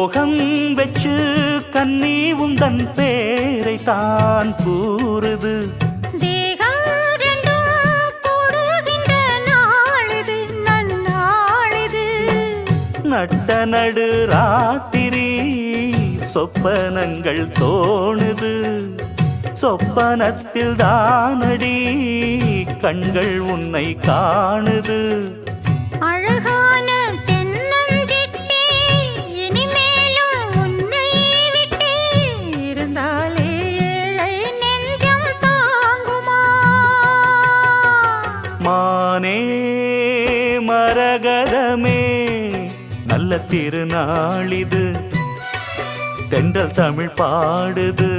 மோகம் வெச்சு கண்ணி உந்தன் பேரை தான் கூறுது. தேகம் ரெண்டும் கூடுகின்ற நாளிது நன்னாளிது. நட்ட நடு ராத்திரி சொப்பனங்கள் தோணுது. சொப்பனத்தில் தானடி கண்கள் உன்னை காணுது. அழகான தென்னஞ்சிட்டே இனிமேலும் உன்னை விட்டே இருந்தாலே ஏழை நெஞ்சம் தாங்குமா? மானே மரகதமே நல்ல திருநாளிது. தென்றல் தமிழ் பாடுது.